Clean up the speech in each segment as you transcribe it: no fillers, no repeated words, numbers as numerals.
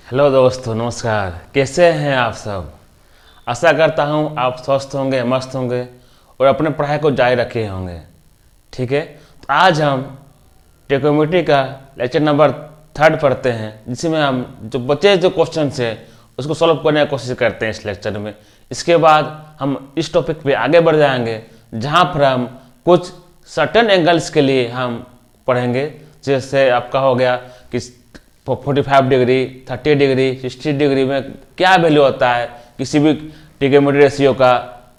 Hello दोस्तों, नमस्कार। कैसे हैं आप सब? आशा करता हूं आप स्वस्थ होंगे, मस्त होंगे और अपने पढ़ाई को जारी रखे होंगे। ठीक है, तो आज हम ट्रिग्नोमेट्री का लेक्चर नंबर 3 पढ़ते हैं, जिसमें हम जो बचे जो क्वेश्चन है उसको सॉल्व करने की कोशिश करते हैं इस लेक्चर में। इसके बाद हम इस टॉपिक पे आगे बढ़ जाएंगे, जहाँ पर हम कुछ सर्टेन एंगल्स के लिए हम पढ़ेंगे। जैसे आपका हो गया कि 45 डिग्री, 30 डिग्री, 60 डिग्री में क्या वैल्यू होता है किसी भी ट्रिग्नोमेट्री रेशियो का,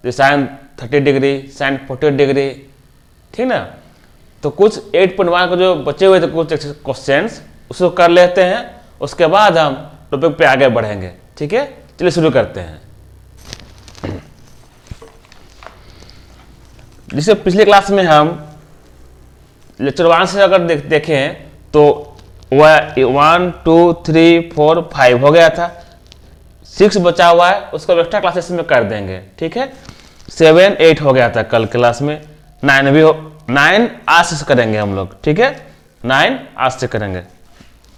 साइन 30 डिग्री, साइन 40 डिग्री। ठीक ना? तो कुछ 8.1 को जो बचे हुए थे कुछ क्वेश्चंस उसको कर लेते हैं, उसके बाद हम टॉपिक पे आगे बढ़ेंगे। ठीक है, चलिए शुरू करते हैं। जिसे पिछले क्लास में हम लेक्चर 1 से अगर देखें तो 1 2 3 4 5 हो गया था, 6 बचा हुआ है, उसको एक्स्ट्रा क्लासेस में कर देंगे। ठीक है, 7 8 हो गया था कल क्लास में, 9 भी हो, 9 आज से करेंगे हम लोग। ठीक है, 9 आज से करेंगे।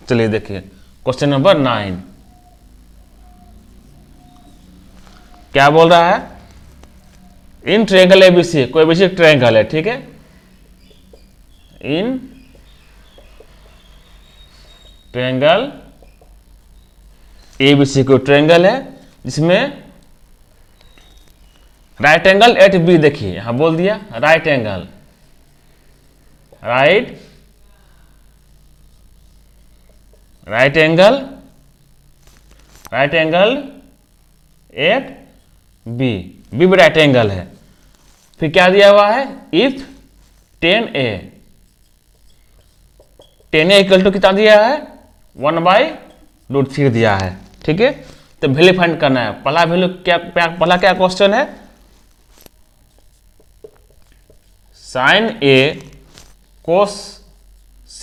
चलिए देखिए क्वेश्चन नंबर 9 क्या बोल रहा है। इन ट्रायंगल एबीसी, कोई एबीसी ट्रायंगल है। ठीक है, इन ट्रायंगल एबीसी को ट्रायंगल है जिसमें राइट एंगल एट बी, देखिए यहां बोल दिया right angle, right angle at B, B भी राइट एंगल है। फिर क्या दिया हुआ है, if 10a, 10a equal to कितना दिया है, 1/√3 दिया है। ठीक है, तो वैल्यू फाइंड करना है। पहला वैल्यू पहला क्या क्वेश्चन है, sine a cos c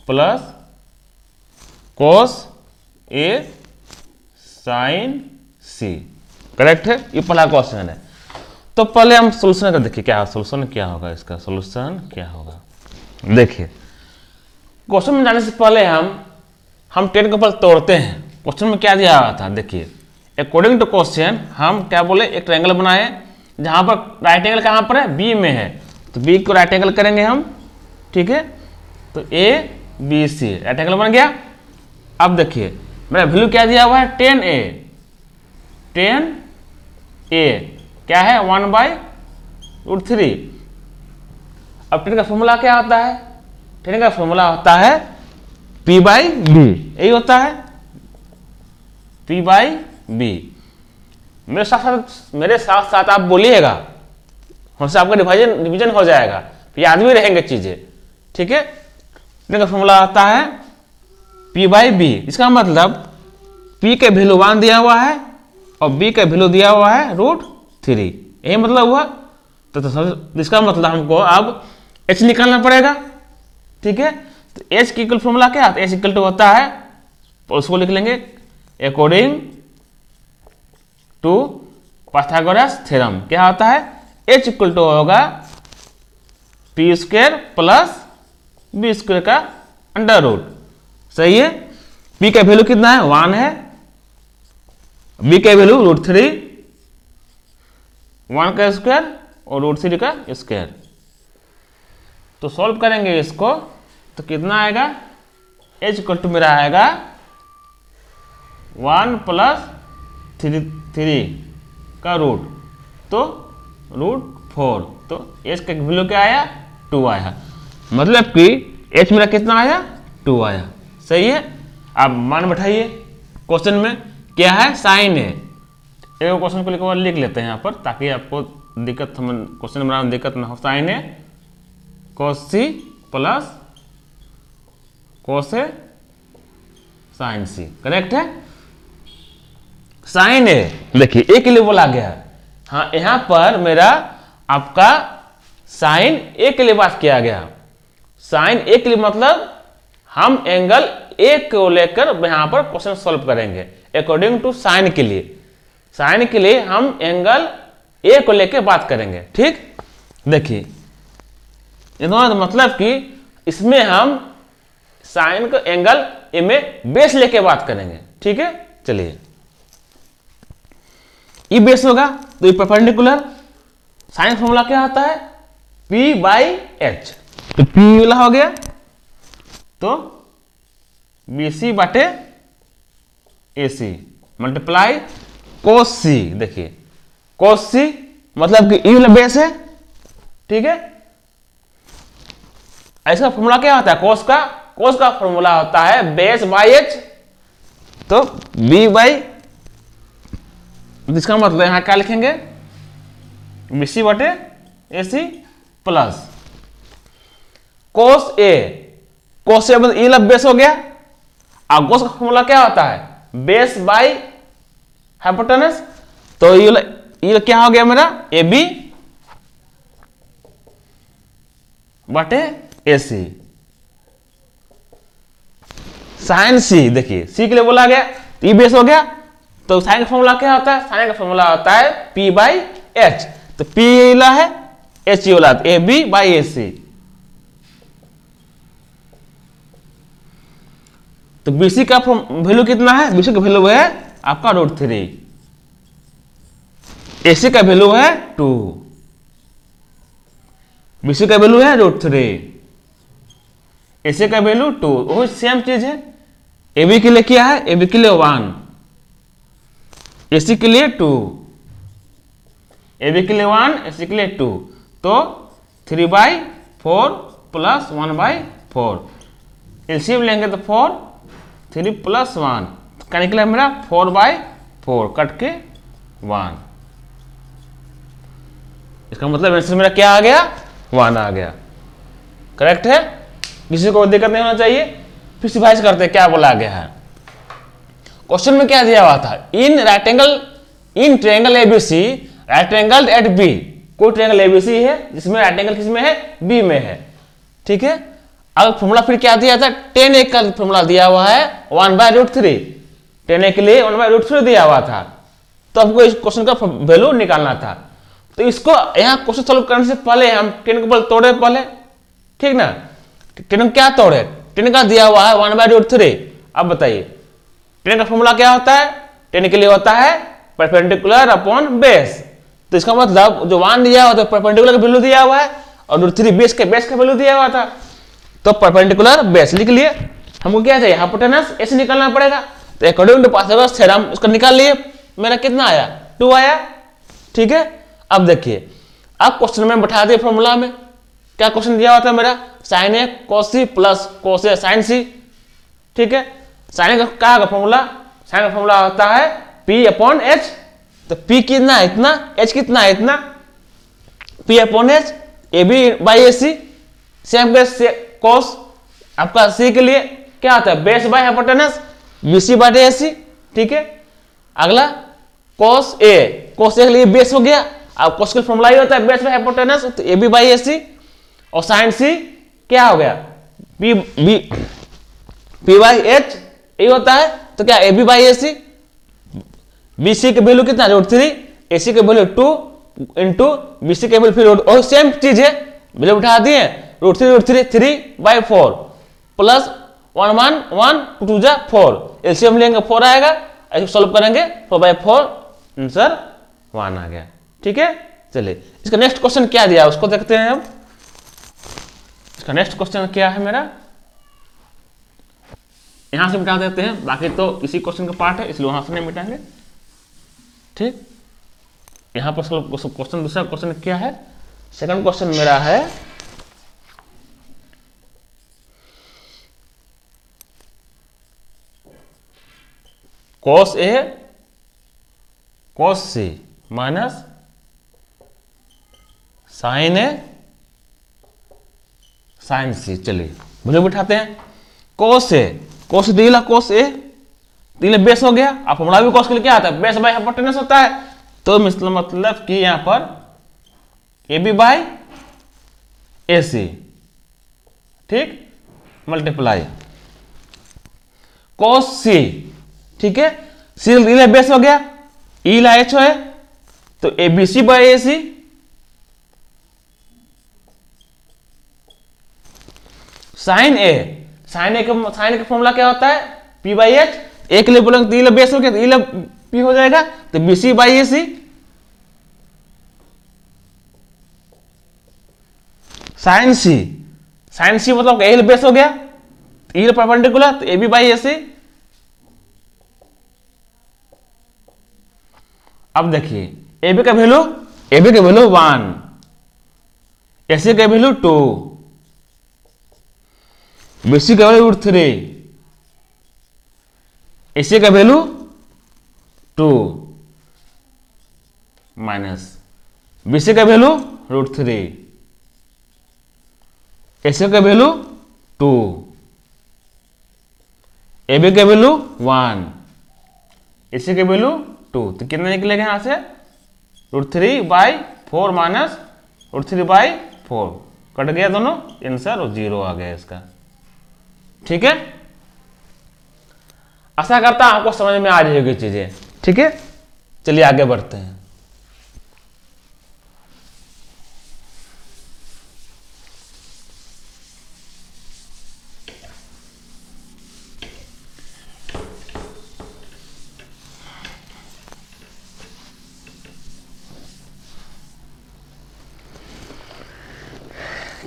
plus cos a sine c, correct है। ये पहला क्वेश्चन है। तो पहले हम सोल्यूशन का देखिए, क्या सोल्यूशन क्या होगा, इसका सोल्यूशन क्या होगा। देखिए क्वेश्चन में जाने से पहले हम 10 के ऊपर तोड़ते हैं। क्वेश्चन में क्या दिया हुआ था, देखिए अकॉर्डिंग टू क्वेश्चन हम क्या बोले, एक ट्रायंगल बनाए जहां पर राइट एंगल कहां पर है, बी में है, तो बी को राइट एंगल करेंगे हम। ठीक है, तो A B C right angle बन गया। अब देखिए मेरा वैल्यू क्या दिया हुआ है, 10a, 10a क्या है, 1/√3। अब 10 का फॉर्मूला क्या होता है, 10 का फॉर्मूला होता है p/b, यही होता है p/b। मेरे साथ साथ आप बोलिएगा, हमसे आपका डिवीजन हो जाएगा, याद भी रहेंगे चीजें। ठीक है, 10 का फॉर्मूला आता है p/b, इसका मतलब p के वैल्यू 1 दिया हुआ है और b का वैल्यू दिया हुआ है √3, यही मतलब हुआ। तो इसका मतलब हमको अब h निकालना पड़ेगा। ठीक है, तो h की इक्वल फॉर्मूला क्या है, h इक्वल टू होता है, उसको लिख लेंगे अकॉर्डिंग टू पाइथागोरस थ्योरम। क्या होता है, h इक्वल टू होगा p² प्लस b² का अंडर रूट। सही है, p का वैल्यू कितना है, 1 है, b का वैल्यू √3, 1 का स्क्वायर और √3 का स्क्वायर। तो सॉल्व करेंगे इसको तो कितना आएगा, h इक्वल टू मेरा आएगा 1 + 3 का रूट, तो √4, तो h का वैल्यू क्या आया, 2 आया। मतलब कि h मेरा कितना आया, 2 आया। सही है, आप मान बैठाइए। क्वेश्चन में क्या है, साइन है। एक क्वेश्चन को लिख लेते हैं यहाँ पर, ताकि आपको दिक्कत, क्वेश्चन बनाने में दिक्कत ना हो। साइन है cos c plus cos a sine c, correct है। साइन है, देखिए एक के लिए बोला गया है। हाँ, यहां पर मेरा आपका साइन ए के लिए बात किया गया। साइन ए के लिए मतलब हम एंगल ए को लेकर यहां पर क्वेश्चन सॉल्व करेंगे अकॉर्डिंग टू साइन के लिए। साइन के लिए हम एंगल ए को लेकर बात करेंगे। ठीक, देखिए मतलब कि इसमें हम साइन का एंगल ए में बेस लेके बात करेंगे, ठीक है। चलिए, ये बेस होगा तो ये परपेंडिकुलर, साइन फॉर्मूला क्या होता है, P बाई एच, तो P वाला हो गया तो BC बाटे AC मल्टीप्लाई कोस C। देखिए कोस C मतलब कि ई वाला बेस है, ठीक है। इसका फॉर्मूला क्या होता है, कोस का फॉर्मूला होता है बेस बाई एच, तो B बाई, इसका मतलब यहां क्या लिखेंगे, BC बटे AC प्लस कोस ए मतलब ई लब बेस हो गया। अब कोस का फॉर्मूला क्या होता है, बेस बाई हाइपोटेनस, तो ये क्या हो गया मेरा, AB बटे AC। साइन C, देखिए C के लिए बोला गया, ई बेस हो गया, तो साइन का फॉर्मूला क्या होता है, साइन का फॉर्मूला होता है P बाई एच, तो P वाला है H वाला, तो AB बाई AC। तो BC का वैल्यू कितना है, BC का वैल्यू है आपका √3, AC का वैल्यू है 2, BC का वैल्यू है √3, AC का वैल्यू 2, वो सेम चीज है। AB के लिए क्या है, AB के लिए 1, AC के लिए 2, AB के लिए 1, AC के लिए 2, तो 3/4 प्लस 1/4, एलसीएम लेंगे तो 4, 3 प्लस 1 क्या निकला मेरा 4/4 कट के 1। इसका मतलब आंसर मेरा क्या आ गया, 1 आ गया, करेक्ट है। किसी को दिक्कत नहीं होना चाहिए। फिर रिवाइज करते हैं क्या बोला गया है। क्वेश्चन में क्या दिया हुआ था, in triangle ABC right angle at B, कोई ट्रायंगल एबीसी है जिसमें राइट एंगल किसमें है, बी में है, ठीक है। अब फॉर्मूला फिर क्या दिया था, tan a का फॉर्मूला दिया हुआ है 1/√3, tan a के लिए 1/√3 दिया हुआ था, तो हमको इस क्वेश्चन का वैल्यू निकालना था। तो इसको यहाँ क्वेश्चन सॉल्व करने से पहले हम tan को तोड़े पहले, ठीक ना। tan क्या तोड़े, tan का दिया हुआ है 1/√3। अब बताइए tan का फॉर्मूला क्या होता है, tan के लिए होता है परपेंडिकुलर अपॉन बेस, तो इसका मतलब जो 1 दिया हुआ था परपेंडिकुलर का वैल्यू दिया हुआ है और √3 बेस का वैल्यू दिया हुआ था, तो परपेंडिकुलर बेस लिख लिए। हमको क्या चाहिए, हाइपोटेनस ऐसे निकालना पड़ेगा, तो अकॉर्डिंग टू पाइथागोरस थ्योरम उसका निकाल लिए, मेरा कितना आया 2 आया, ठीक है। अब देखिए अब क्वेश्चन में बैठा दिए फॉर्मूला में, क्या क्वेश्चन दिया हुआ था मेरा, sign A cos C plus cos A sign सी, ठीक है। साइन का क्या होगा फॉर्मूला, साइन का फॉर्मूला होता है P अपॉन H, तो P कितना है इतना, H कितना है इतना, P upon H, AB by AC, same cos आपका C के लिए क्या आता है, base by hypotenuse, BC by AC, ठीक है। अगला कॉस A के लिए बेस हो गया, अब कॉस का फॉर्मूला ही होता है बेस बाय हाइपोटेनस, तो AB बाई AC, और साइन C क्या हो गया, P बाई H ये होता है, तो क्या AB बाई AC, BC के वैल्यू कितना √3, AC के वैल्यू 2 इंटू BC के वैल्यू फिर और सेम चीज है, वैल्यू उठा दिए √3 3/4 प्लस 1 1 2 जा 4, एलसीएम लेंगे 4 आएगा, ऐसे सॉल्व करेंगे 4/4 आंसर 1 आ गया, ठीक है। चलिए इसका नेक्स्ट क्वेश्चन क्या दिया उसको देखते हैं हम। इसका नेक्स्ट क्वेश्चन क्या है मेरा, यहां से मिटा देते हैं, बाकी तो इसी क्वेश्चन का पार्ट है इसलिए वहां से नहीं मिटाएंगे, ठीक। यहां पर क्वेश्चन, दूसरा क्वेश्चन क्या है, सेकंड क्वेश्चन मेरा है cos A cos C minus sine A sine C। चलिए बोले बिठाते हैं, cos दिला cos A दिले बेस हो गया, अब फॉर्मूला भी cos के लिए क्या आता है, बेस बाय हाइपोटेनस होता है, तो मतलब कि यहां पर AB बाई AC, ठीक, मल्टीप्लाई cos C, ठीक है। C दिले बेस हो गया, E ला H है, तो ABC by AC, sine sine का फॉर्मूला क्या होता है? P by H. ए के लिए बोलेंगे तो ई लब बेस हो गया, तो ई लब पी हो जाएगा, तो B C by A C. Sine C मतलब ए बेस हो गया, ई परपेंडिकुलर, तो ए बी बाई ए सी। अब देखिए ए बी का वैल्यू 1, ए सी का वैल्यू 2, बी सी का वैल्यू √3, ए सी का वैल्यू 2 माइनस बी सी का वैल्यू √3, ए सी का वैल्यू 2, ए बी का वैल्यू 1, ए सी का वैल्यू 2, तो कितना निकलेगा यहां से? √3/4 माइनस √3/4, कट गया दोनों आंसर और 0 आ गया इसका। ठीक है, आशा करता हूं आपको समझ में आ रही होगी चीजें। ठीक है, चलिए आगे बढ़ते हैं।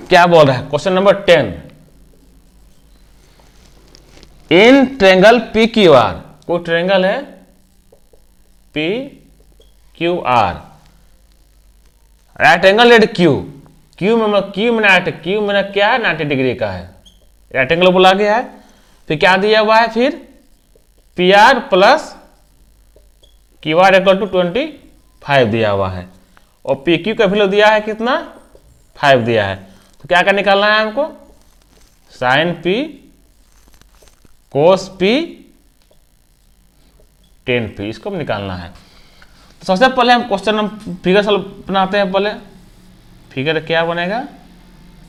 क्या बोल रहा है question number 10, in triangle P Q R, कोई ट्रेंगल है P Q R, right angle at Q, Q में क्यू में क्या है? 90 डिग्री का है, राइट एंगल बोला गया है। फिर क्या दिया हुआ है? फिर P R plus Q R equal to 25 दिया हुआ है, और पी क्यू का वैल्यू दिया है कितना? 5 दिया है। तो क्या निकालना है हमको? Sign P cos P ten P, इसको निकालना है। तो सबसे पहले हम क्वेश्चन फिगर सॉल्व बनाते हैं। पहले फिगर क्या बनेगा?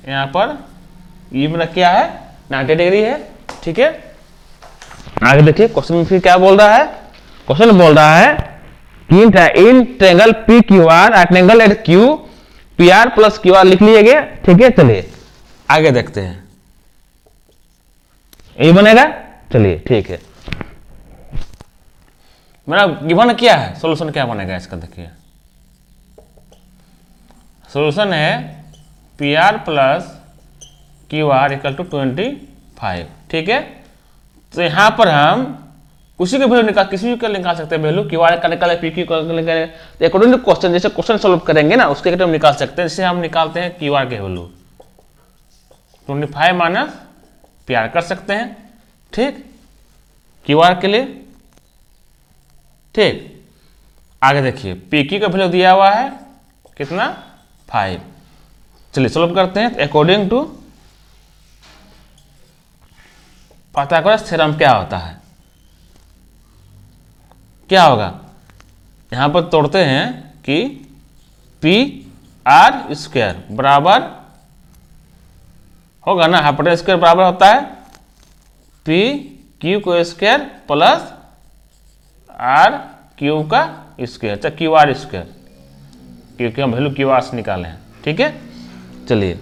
यहाँ पर ये मेरा क्या है? 90 डिग्री है। ठीक है, आगे देखिए क्वेश्चन में फिर क्या बोल रहा है? क्वेश्चन बोल रहा है कि in triangle P Q R at angle at Q P R plus Q R लिख लिए। ठीक है, चलिए आगे देखते हैं, ये बनेगा। चलिए ठीक है, मेरा गिवन क्या है? सॉल्यूशन क्या बनेगा इसका? देखिए सॉल्यूशन है P R plus Q R equal to 25। ठीक है, तो यहां पर हम किसी का वैल्यू किसी का निकाल सकते हैं वैल्यू। क्यू आर का निकाले, पी क्यू का निकाले, अकॉर्डिंग टू क्वेश्चन, जैसे क्वेश्चन सॉल्व करेंगे ना उसके हम निकाल सकते हैं। जैसे हम निकालते हैं क्यू आर के वैल्यू 25 माइनस पी आर कर सकते हैं। ठीक, क्यू आर के लिए। ठीक, आगे देखिए पी क्यू का वैल्यू दिया हुआ है कितना? 5। चलिए सॉल्व करते हैं। अकॉर्डिंग टू पाइथागोरस थ्योरम क्या होता है? क्या होगा? यहां पर तोड़ते हैं कि पी आर स्क्वायर बराबर होगा ना, हाइपोटेनस स्क्वायर बराबर होता है पी क्यू को स्क्वायर प्लस आर क्यू का स्क्वायर, चाहे क्यू आर स्क्वायर, क्योंकि हम वैल्यू क्यू आर से निकाले हैं। ठीक है, चलिए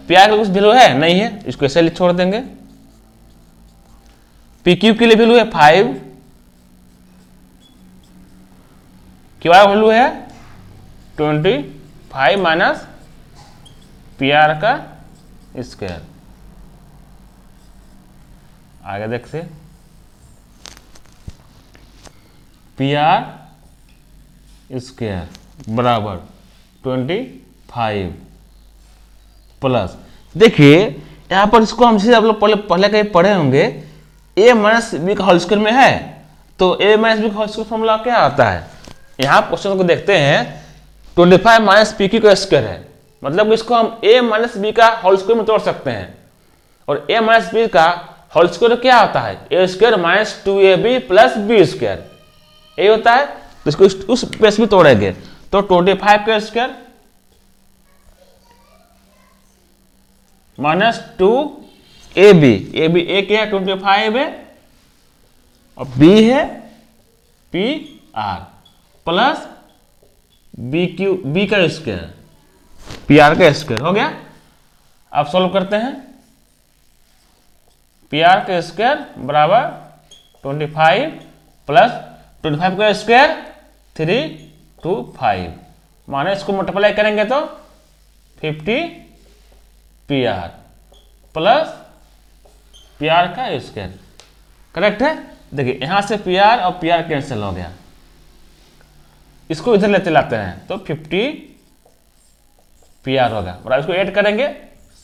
पी आर का कुछ वैल्यू है? नहीं है, इसको ऐसे छोड़ देंगे। पी क्यू के लिए वैल्यू है 5, क्यू आर वैल्यू है 25 माइनस पी आर का स्क्वायर। आगे देखते पी आर स्क्वायर बराबर 25 प्लस, देखिए यहां पर इसको हमसे आप लोग पहले कहीं पढ़े होंगे, ए माइनस बी का होल स्क्वायर में है, तो ए माइनस बी का होल स्क्वायर फॉर्मूला क्या आता है? यहां क्वेश्चन को देखते हैं, 25 माइनस पी क्यू का स्क्वायर है, मतलब इसको हम ए माइनस बी का होल स्क्वायर में तोड़ सकते हैं। और ए माइनस बी का होल स्क्वायर क्या आता है? A square minus 2ab plus B square, ये होता है। तो इसको उस बेस में तोड़ेंगे, तो 25 का स्क्वायर माइनस 2ab, ए क्या है? 25 है, और बी है पी आर प्लस बी का स्क्वायर, पी आर का स्क्वायर हो गया। अब सॉल्व करते हैं, पी आर का स्क्वायर बराबर 25 प्लस 25 का स्क्वायर 325, माने इसको मल्टीप्लाई करेंगे तो 50 P R plus P R का स्क्वायर। करेक्ट है। देखिए यहां से पी आर और पी आर कैंसिल हो गया, इसको इधर लेते लाते हैं तो 50 पी आर होगा, और इसको ऐड करेंगे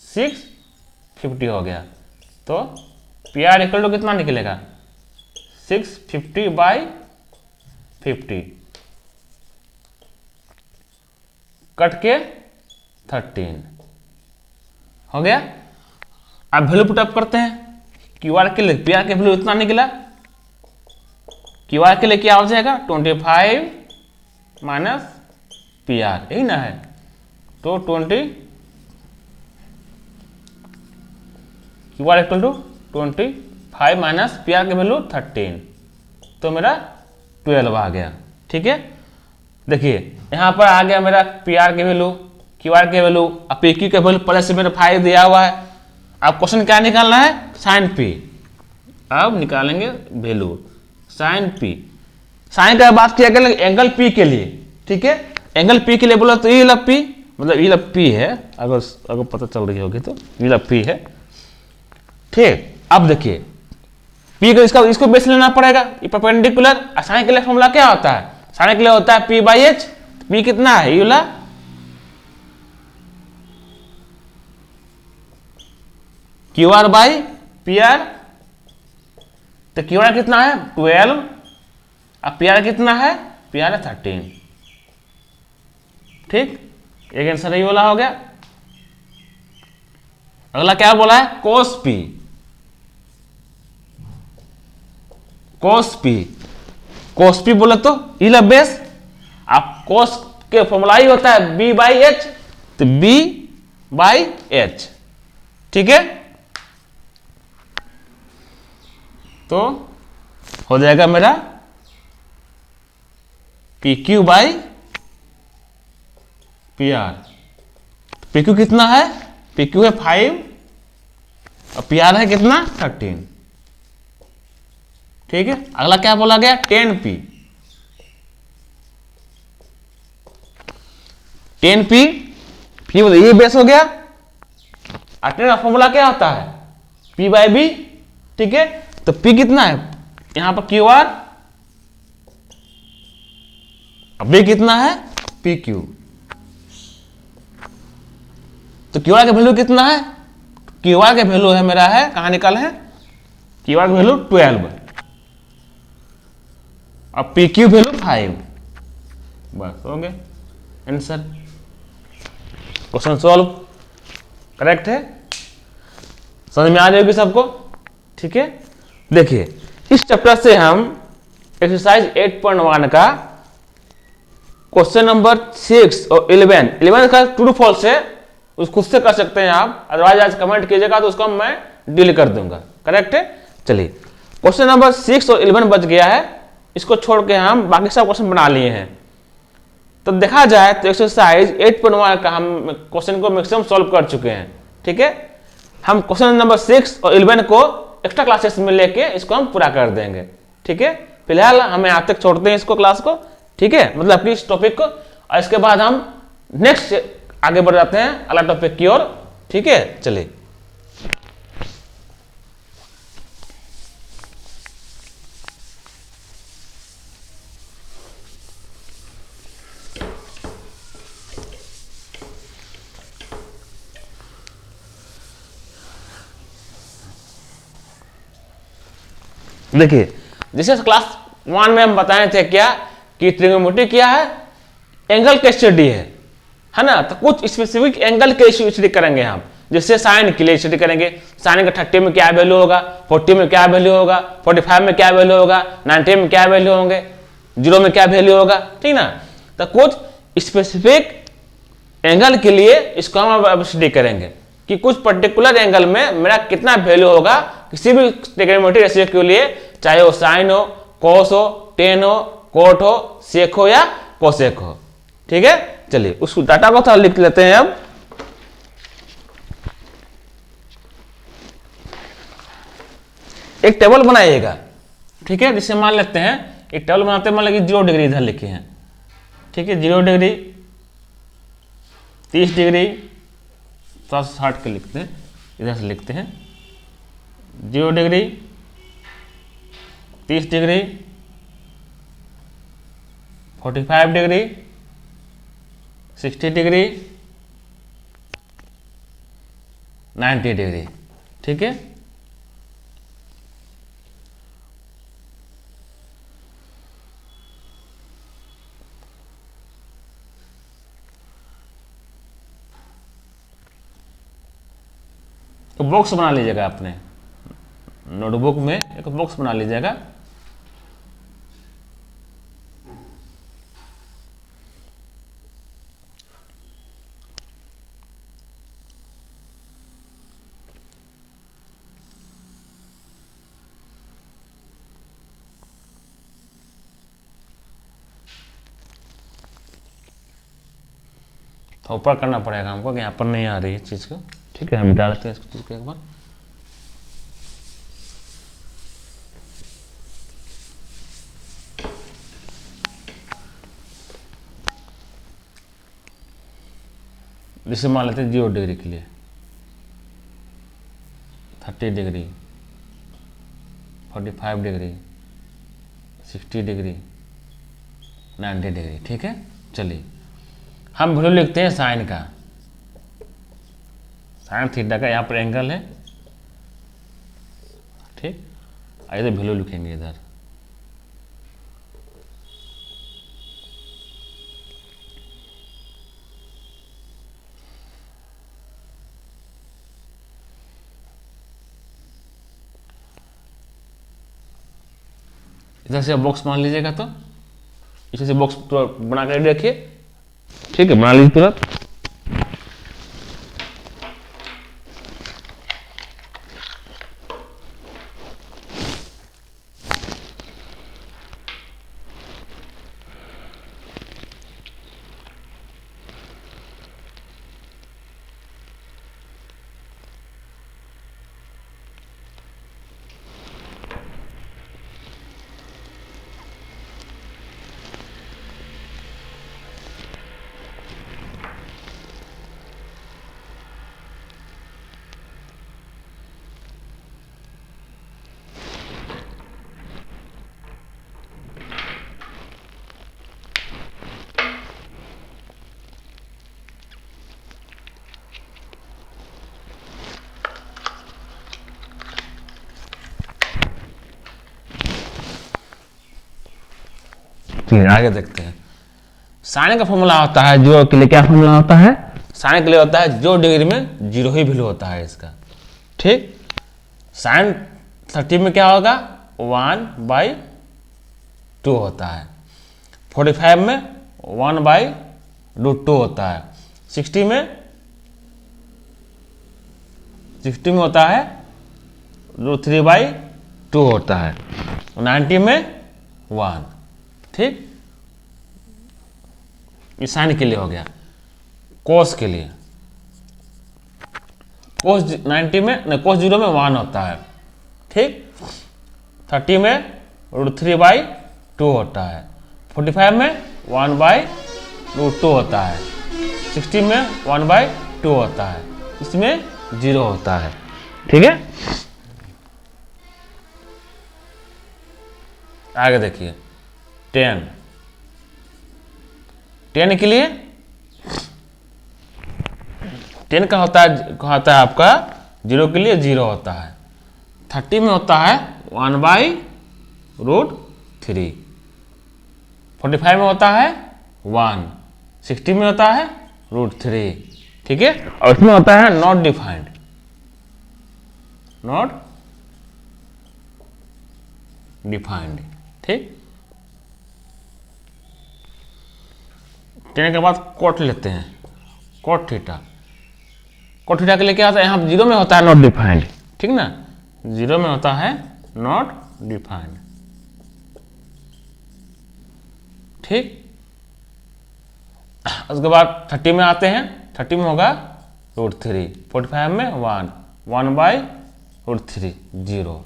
650 हो गया, तो पी आर इक्वल टू कितना निकलेगा 650/50 कट के 13 हो गया। अब वैल्यू पुटअप करते हैं। क्यू आर के लिए पी आर के वैल्यू इतना निकला, क्यू आर के लिए क्या हो जाएगा 25 माइनस पी आर, यही ना है, तो 20 Q R equal to 25 minus P R के वैल्यू 13, तो मेरा 12 आ गया। ठीक है, देखिए यहां पर आ गया मेरा पी आर के वैल्यू, क्यू आर के वैल्यू, अब पी क्यू के वैल्यू प्लस मेरा 5 दिया हुआ है। अब क्वेश्चन क्या निकालना है साइन पी, अब निकालेंगे वैल्यू साइन पी। साइन का बात किया गया एंगल पी के लिए, ठीक है, एंगल पी के लिए बोला तो ये लब पी, मतलब ये लब पी है, अगर पता चल रही होगी तो ये लब पी है। ठीक, अब देखिए पी को इसको बेस लेना पड़ेगा, ये परपेंडिकुलर। साइन के लिए फॉर्मूला क्या होता है, साइन के लिए होता है पी बाई एच, पी कितना है यूला Q R by P R, तो क्यू आर कितना है 12, अब पी आर कितना है, पी आर है 13। ठीक, एक आंसर यही वाला हो गया। अगला क्या बोला है कोस पी, कोस पी, कोस पी बोले तो इला बेस, आप कोस के फॉर्मूला ही होता है बी बाई एच, तो बी बाई एच। ठीक है, तो हो जाएगा मेरा P Q by P are. P Q कितना है, पी क्यू है 5 और पी आर है कितना 13। ठीक है, अगला क्या बोला गया 10 पी, 10 पी, ये बेस हो गया। टेन का फॉर्मूला क्या होता है पी बाई बी। ठीक है, तो पी कितना है यहां पर क्यू आर, बी कितना है पी क्यू, तो क्यू आर का वैल्यू कितना है, क्यू आर का वैल्यू है मेरा है, कहां निकाल है क्यू आर का वैल्यू 12 और पी क्यू वैल्यू 5, बस हो गया आंसर, क्वेश्चन सॉल्व। करेक्ट है, समझ में आ जाएगी सबको। ठीक है, देखिए इस चैप्टर से हम एक्सरसाइज 8.1 का क्वेश्चन नंबर 6 और 11 का ट्रू फॉल्स है, उस खुद से कर सकते हैं आप, अदरवाइज आज कमेंट कीजिएगा तो उसको मैं डील कर दूंगा। करेक्ट है, चलिए क्वेश्चन नंबर 6 और 11 बच गया है, इसको छोड़ के हम बाकी सब क्वेश्चन बना लिए हैं। तो देखा जाए तो एक्सरसाइज 8.1 का हम क्वेश्चन को मैक्सिमम सॉल्व कर चुके हैं। ठीक है, हम क्वेश्चन नंबर 6 और 11 को एक्स्ट्रा क्लासेस में लेके इसको हम पूरा कर देंगे। ठीक है, फिलहाल हमें आज तक छोड़ते हैं इसको क्लास को। ठीक है, मतलब कि इस टॉपिक को, और इसके बाद हम नेक्स्ट आगे बढ़ जाते हैं अगला टॉपिक की ओर। ठीक है, चलिए देखिए, जैसे क्लास 1 में हम बताए थे क्या कि ट्रिग्नोमेट्री क्या है, एंगल का स्टडी है ना, तो कुछ स्पेसिफिक एंगल के स्टडी करेंगे हम। जैसे साइन के लिए स्टडी करेंगे, साइन का 30 में क्या वैल्यू होगा, 40 में क्या वैल्यू होगा, 45 में क्या वैल्यू होगा, 90 में क्या वैल्यू होंगे, 0 में क्या वैल्यू होगा। ठीक ना, तो कुछ स्पेसिफिक एंगल के लिए इसको हम अब स्टडी करेंगे कि कुछ पर्टिकुलर एंगल में मेरा कितना वैल्यू होगा किसी भी ट्रिग्नोमेट्री रेशियो के लिए, चाहे वो साइन हो, कोस हो, टेन हो, कोट हो, सेक हो या कोसेक हो। ठीक है, चलिए उस डाटा को थोड़ा लिख लेते हैं। अब एक टेबल बनाइएगा, ठीक है। जिससे मान लेते हैं एक टेबल बनाते हैं, मान लीजिए 0 डिग्री इधर लिखे हैं, ठीक है, 0 डिग्री, 30 डिग्री, 60 के लिखते हैं, इधर से लिखते हैं 0 degree, 30 degree, 45 degree, 60 degree, 90 degree, ठीक है। तो बॉक्स बना लीजिएगा, अपने नोटबुक में एक बॉक्स बना लीजिएगा। तो ऊपर करना पड़ेगा हमको, कि यहाँ पर नहीं आ रही है चीज़ को, ठीक है। हम डालते हैं इसको चीज़ को एक बार। जैसे मान लेते हैं 0 डिग्री के लिए 30 डिग्री, 45 डिग्री, 60 डिग्री, 90 डिग्री, ठीक है। चलिए हम वैल्यू लिखते हैं साइन का, साइन थीटा का, यहाँ पर एंगल है, ठीक। इधर वैल्यू लिखेंगे इधर, इधर से बॉक्स बना लीजिएगा। तो इसे से बॉक्स बना कर रखिए, ठीक है, बना लीजिए तुरंत। आगे देखते हैं। साइन का फॉर्मूला होता है, जो के लिए क्या फॉर्मूला होता है, साइन के लिए होता है 0 डिग्री में 0 ही वैल्यू होता है इसका, ठीक। साइन 30 में क्या होगा, 1/2 होता है, 45 में 1/√2 होता है, 60 में होता है √3/2 होता है, 90 में 1, ठीक। ये साइन के लिए हो गया। कोस के लिए, कोस 90 में नहीं, कोस 0 में 1 होता है, ठीक। 30 में √3/2 होता है, 45 में 1/√2 होता है, 60 में 1/2 होता है, इसमें 0 होता है, ठीक है। आगे देखिए 10 के लिए 10 का होता है आपका 0 के लिए 0 होता है, 30 में होता है 1/√3, 45 में होता है 1, 60 में होता है √3, ठीक है। और इसमें होता है नॉट डिफाइंड, ठीक। 10 के बाद कोट लेते हैं, कोट थीटा के लिए क्या होता है, यहाँ 0 में होता है नॉट डिफाइंड, ठीक ना, 0 में होता है नॉट डिफाइंड, ठीक। उसके बाद 30 में आते हैं, 30 में होगा √3, 45 में 1/√3, 0,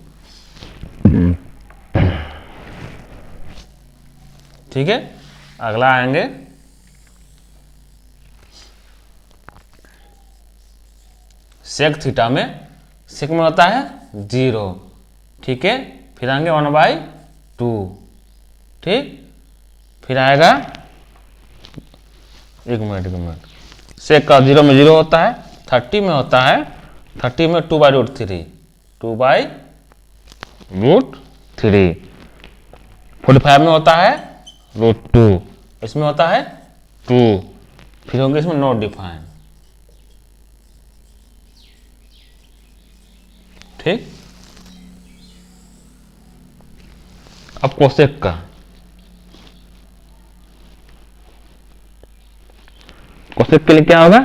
ठीक है, अगला आएंगे सेक थीटा में। सेक में होता है 0, ठीक है। फिर आएंगे 1/2, ठीक। फिर आएगा, एक मिनट, सेक का 0 में 0 होता है, 30 में होता है, 30 में 2/√3, 2/√3। 45 में होता है √2, इसमें होता है 2। फिर होंगे इसमें नॉट डिफाइंड, ठीक। अब कोसेक का, कोसेक के लिए क्या होगा,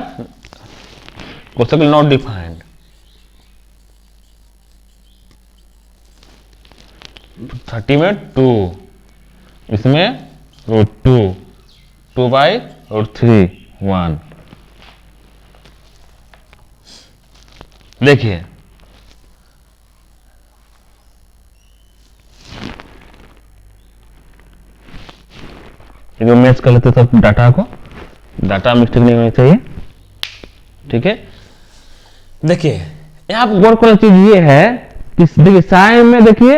कोसेक नॉट डिफाइंड, 30 में 2, इसमें √2, 2/√3, 1। देखिए मैच कर लेते सब डाटा को, डाटा मिस्टेक नहीं होनी चाहिए, ठीक है। देखिए यहाँ पर गौर करने चीज ये है कि देखिए साइन में देखिए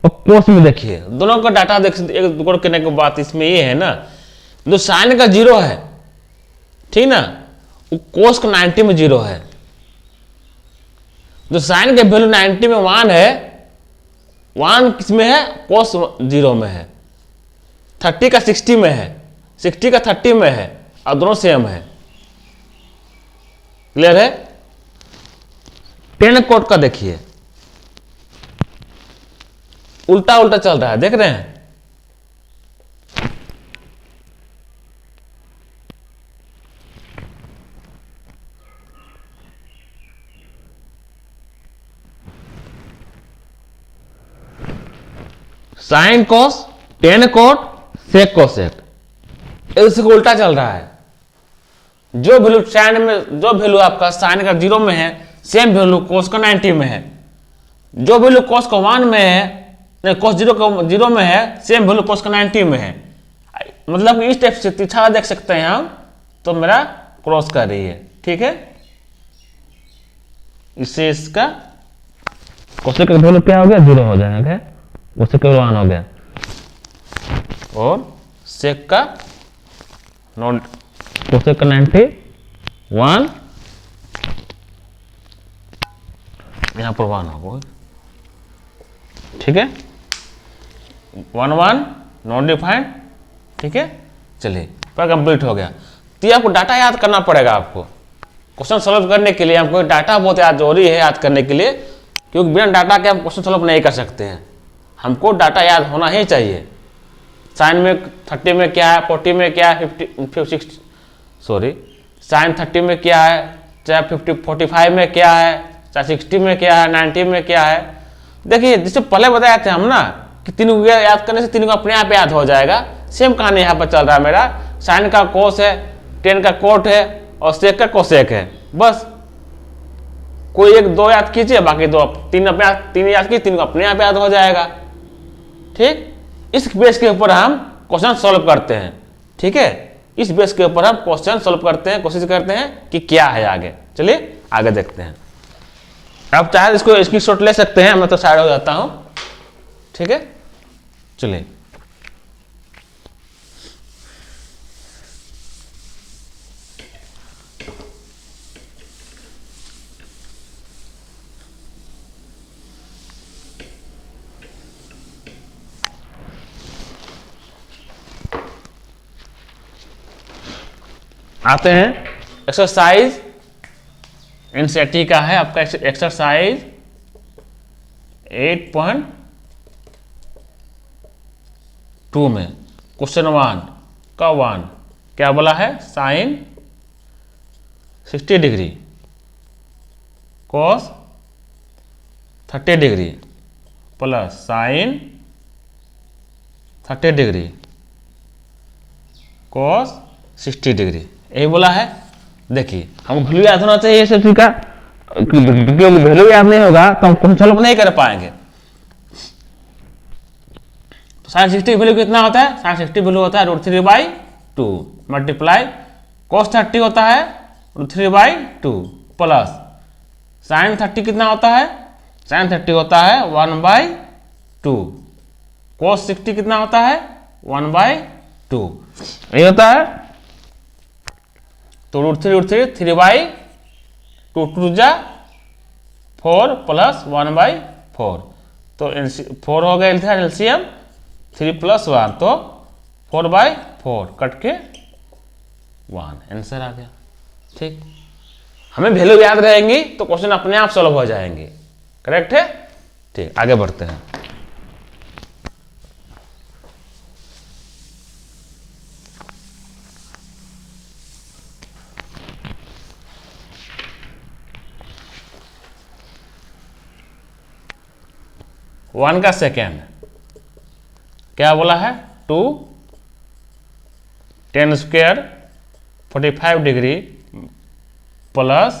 और कोस में देखिए, दोनों का डाटा देख, एक गौर करने की बात इसमें ये है ना, जो साइन का 0 है, ठीक ना, वो कोस का 90 में 0 है। जो साइन के वैल्यू 90 में 1 है, 1 किसमें है, कोस 0 में है। 30 का 60 में है, 60 का 30 में है, और दोनों सेम है। क्लियर है। टेन कोट का देखिए, उल्टा उल्टा चल रहा है, देख रहे हैं। Sine cos, tan cot, sec cosec, इसको उल्टा चल रहा है। जो वैल्यू साइन में, जो वैल्यू आपका साइन का 0 में है, सेम वैल्यू कोस का 90 में है। जो वैल्यू कोस का 1 में है, नहीं कोस 0 में है, सेम वैल्यू कोस का 90 में है। मतलब इस टाइप से तिरछा देख सकते हैं हम, तो मेरा क्रॉस कर रही है, ठीक है। इससे इसका कोसेक का वैल्यू क्या हो गया, 0 हो जाएगा, कोसेक का 1 हो गया। और सेक का नॉट, कोसेक का 91, यहां पर 1 होगा, ठीक है। 1 नॉट डिफाइंड, ठीक है। चलिए पूरा कंप्लीट हो गया। तो ये आपको डाटा याद करना पड़ेगा। आपको क्वेश्चन सॉल्व करने के लिए हमको डाटा बहुत याद जरूरी है, याद करने के लिए, क्योंकि बिना डाटा के हम क्वेश्चन सॉल्व नहीं कर सकते हैं। हमको डाटा याद होना ही चाहिए। साइन में 30 में क्या है, 40 में क्या है, 50 सॉरी साइन 30 में क्या है, चाहे 45 में क्या है, चाहे 60 में क्या है, 90 में क्या है। देखिए जिससे पहले बताया थे हम ना कि तीनों को याद करने से तीनों को अपने आप याद हो जाएगा। सेम कहानी यहाँ पर चल रहा है मेरा। साइन का कोस है, टेन का कोट है, और सेक का कोसेक है। बस कोई एक दो याद कीजिए, बाकी दो तीन अपने आप, तीन याद कीजिए, तीन को अपने आप याद हो जाएगा, ठीक। इस बेस के ऊपर हम क्वेश्चन सॉल्व करते हैं, ठीक है। इस बेस के ऊपर हम क्वेश्चन सॉल्व करते हैं, कोशिश करते हैं कि क्या है आगे। चलिए आगे देखते हैं। आप चाहे इसको स्क्रीनशॉट ले सकते हैं, मैं तो साइड हो जाता हूं, ठीक है। चलिए आते हैं। एक्सरसाइज एनसीईआरटी का है आपका एक्सरसाइज 8.2 में क्वेश्चन 1 का 1 क्या बोला है, sine 60 degree cos 30 degree plus sine 30 degree cos 60 degree, यही बोला है। देखिए हम वैल्यू याद होना चाहिए सब चीज का, क्योंकि वैल्यू याद नहीं होगा तो हम क्वेश्चन सॉल्व नहीं कर पाएंगे। तो साइन 60 की वैल्यू कितना होता है? साइन 60 वैल्यू होता है √3/2 मल्टीप्लाई cos 30 होता है √3/2 प्लस साइन 30 कितना होता है? साइन 30 होता है 1/2 cos 60 कितना होता है? 1/2 ये होता है। तो √3 3/2 2 जा 4 प्लस 1/4 तो 4 हो गया एलसीएम 3 + 1 तो 4/4 कट के 1 आंसर आ गया। ठीक, हमें वैल्यू याद रहेंगी तो क्वेश्चन अपने आप सॉल्व हो जाएंगे। करेक्ट है? ठीक, आगे बढ़ते हैं। वन का सेकेंड क्या बोला है? 2 10² 45 degree plus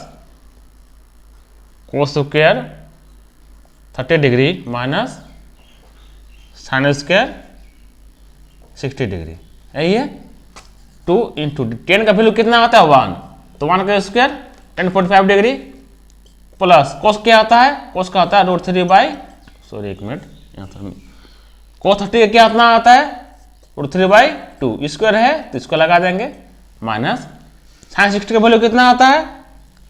cos² 30 degree minus sin² 60 degree. यही है 2 × 10 का वैल्यू कितना आता है? 1 तो 1 का स्क्वायर 10 45 डिग्री प्लस cos क्या आता है? cos का आता है √3 सॉरी एक मिनट यहाँ पर cos 30 का क्या इतना आता है? √3/2 स्क्वायर है तो इसको लगा देंगे माइनस sin 60 का वैल्यू कितना आता है?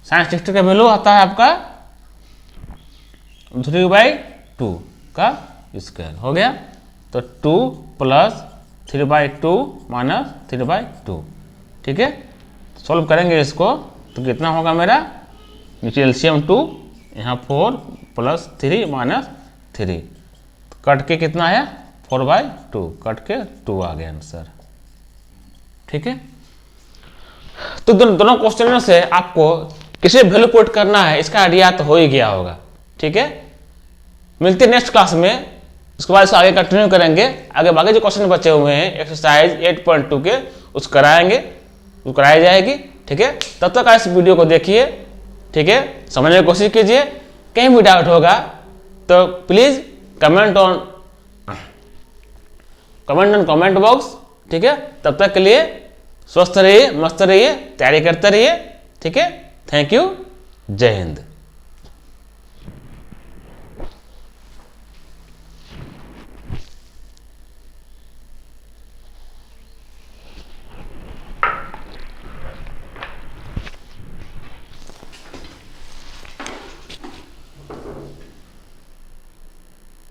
sin 60 का वैल्यू आता है आपका √3/2 का स्क्वायर हो गया। तो 2 + 3/2 माइनस 3/2। ठीक है, सॉल्व करेंगे इसको तो कितना होगा मेरा? नीचे एलसीएम 2 यहाँ 4 + 3 माइनस 3 कट के कितना है? 4/2 कट के 2 आ गया आंसर। ठीक है, तो दोनों क्वेश्चनों से आपको किसे वैल्यू पुट करना है इसका आइडिया तो हो ही गया होगा। ठीक है, मिलते हैं नेक्स्ट क्लास में, उसके बाद इसको आगे कंटिन्यू करेंगे। आगे बाकी जो क्वेश्चन बचे हुए हैं एक्सरसाइज 8.2 के उसको कराएंगे, वो कराई जाएगी। ठीक है, तब तक इस वीडियो को देखिए। ठीक है, समझने की कोशिश कीजिए। कहीं भी डाउट होगा तो please comment on comment box. ठीक है, तब तक के लिए स्वस्थ रहिए, मस्त रहिए, तैयारी करते रहिए। ठीक है, थैंक यू, जय हिंद।